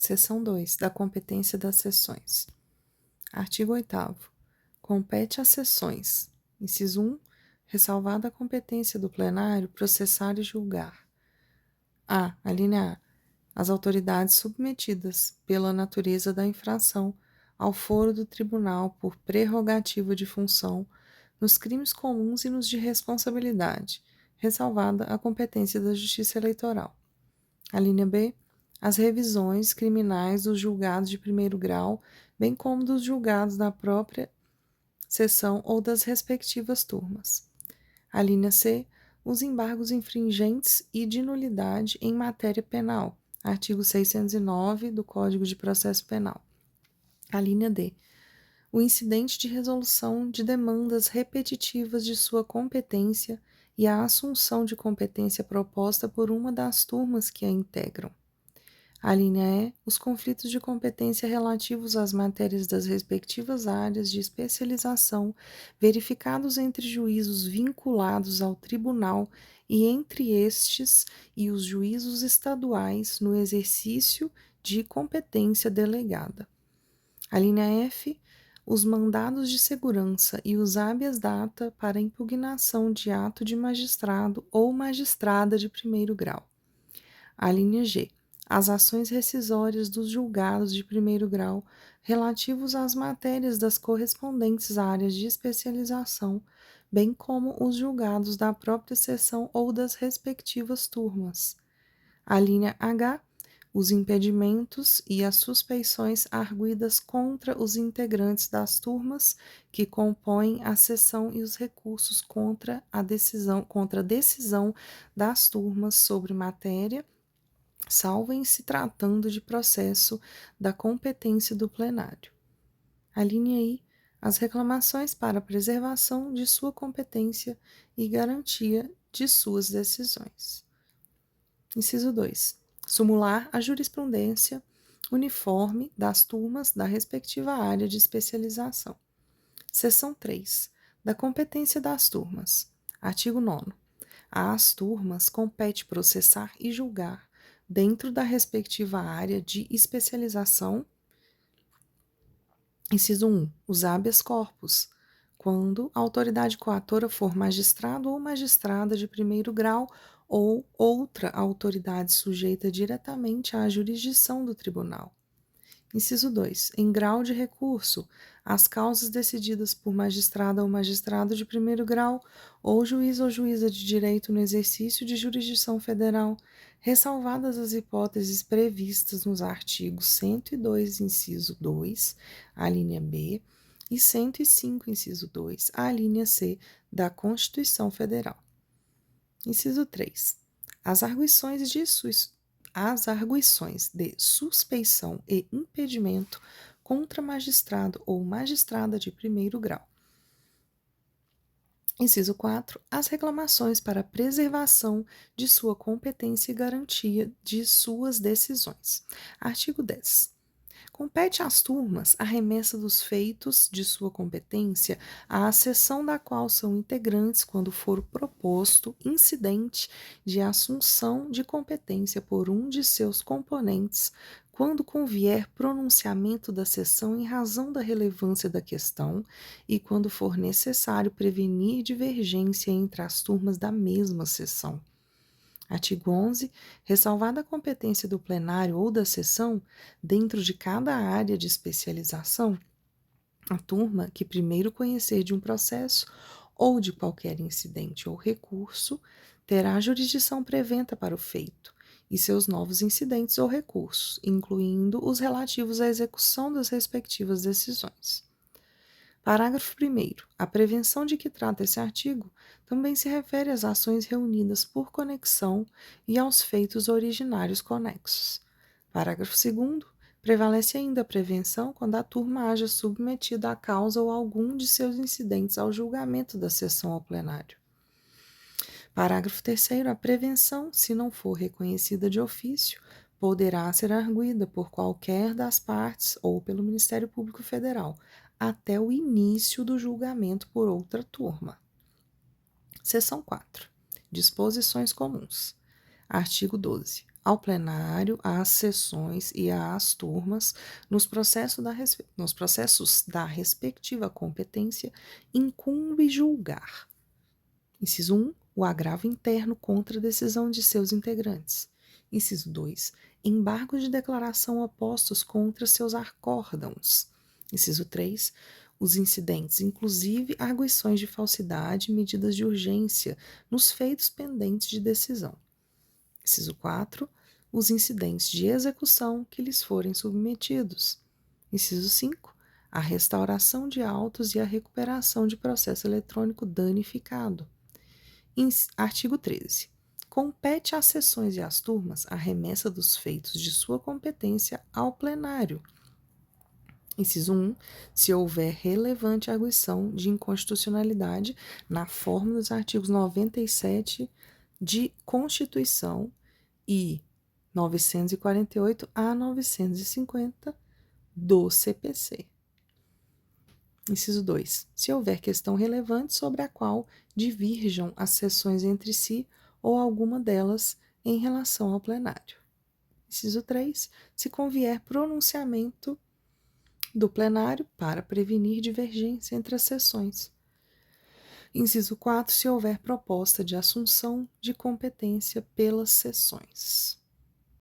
Seção 2. Da competência das seções. Artigo 8º. Compete às seções. Inciso 1. Ressalvada a competência do plenário, processar e julgar. A linha A. As autoridades submetidas, pela natureza da infração, ao foro do tribunal por prerrogativa de função, nos crimes comuns e nos de responsabilidade, ressalvada a competência da Justiça Eleitoral. A linha B. As revisões criminais dos julgados de primeiro grau, bem como dos julgados da própria seção ou das respectivas turmas. A linha C. Os embargos infringentes e de nulidade em matéria penal, artigo 609 do Código de Processo Penal. A linha D. O incidente de resolução de demandas repetitivas de sua competência e a assunção de competência proposta por uma das turmas que a integram. A linha E. Os conflitos de competência relativos às matérias das respectivas áreas de especialização verificados entre juízos vinculados ao tribunal e entre estes e os juízos estaduais no exercício de competência delegada. A linha F. Os mandados de segurança e os habeas data para impugnação de ato de magistrado ou magistrada de primeiro grau. A linha G. As ações rescisórias dos julgados de primeiro grau relativos às matérias das correspondentes áreas de especialização, bem como os julgados da própria seção ou das respectivas turmas. A linha H. Os impedimentos e as suspeições arguidas contra os integrantes das turmas que compõem a seção e os recursos contra a decisão das turmas sobre matéria, salvo em se tratando de processo da competência do plenário. A linha I. As reclamações para preservação de sua competência e garantia de suas decisões. Inciso 2. Sumular a jurisprudência uniforme das turmas da respectiva área de especialização. Seção 3. Da competência das turmas. Artigo 9º. Às turmas compete processar e julgar, dentro da respectiva área de especialização. Inciso 1. Os habeas corpus, quando a autoridade coatora for magistrado ou magistrada de primeiro grau ou outra autoridade sujeita diretamente à jurisdição do tribunal. Inciso 2. Em grau de recurso, as causas decididas por magistrada ou magistrado de primeiro grau ou juiz ou juíza de direito no exercício de jurisdição federal, ressalvadas as hipóteses previstas nos artigos 102, inciso 2, a linha B, e 105, inciso 2, a linha C da Constituição Federal. Inciso 3. As arguições de suspeição e impedimento contra magistrado ou magistrada de primeiro grau. Inciso 4. As reclamações para preservação de sua competência e garantia de suas decisões. Artigo 10. Compete às turmas a remessa dos feitos de sua competência à seção da qual são integrantes quando for proposto incidente de assunção de competência por um de seus componentes, quando convier pronunciamento da seção em razão da relevância da questão e quando for necessário prevenir divergência entre as turmas da mesma seção. Artigo 11. Ressalvada a competência do plenário ou da seção, dentro de cada área de especialização, a turma que primeiro conhecer de um processo ou de qualquer incidente ou recurso terá jurisdição preventa para o feito e seus novos incidentes ou recursos, incluindo os relativos à execução das respectivas decisões. Parágrafo 1º. A prevenção de que trata esse artigo também se refere às ações reunidas por conexão e aos feitos originários conexos. Parágrafo 2º. Prevalece ainda a prevenção quando a turma haja submetido a causa ou algum de seus incidentes ao julgamento da sessão ao plenário. Parágrafo 3º. A prevenção, se não for reconhecida de ofício, poderá ser arguida por qualquer das partes ou pelo Ministério Público Federal, até o início do julgamento por outra turma. Seção 4. Disposições comuns. Artigo 12. ao plenário, às sessões e às turmas, nos processos da respectiva competência, incumbe julgar. Inciso 1. O agravo interno contra a decisão de seus integrantes. Inciso 2. Embargos de declaração opostos contra seus acórdãos. Inciso 3. Os incidentes, inclusive arguições de falsidade e medidas de urgência nos feitos pendentes de decisão. Inciso 4. Os incidentes de execução que lhes forem submetidos. Inciso 5. A restauração de autos e a recuperação de processo eletrônico danificado. Artigo 13. Compete às sessões e às turmas a remessa dos feitos de sua competência ao plenário. Inciso 1. Se houver relevante arguição de inconstitucionalidade na forma dos artigos 97 de Constituição e 948 a 950 do CPC. Inciso 2. Se houver questão relevante sobre a qual divirjam as sessões entre si ou alguma delas em relação ao plenário. Inciso 3. Se convier pronunciamento do plenário para prevenir divergência entre as sessões. Inciso 4. Se houver proposta de assunção de competência pelas sessões.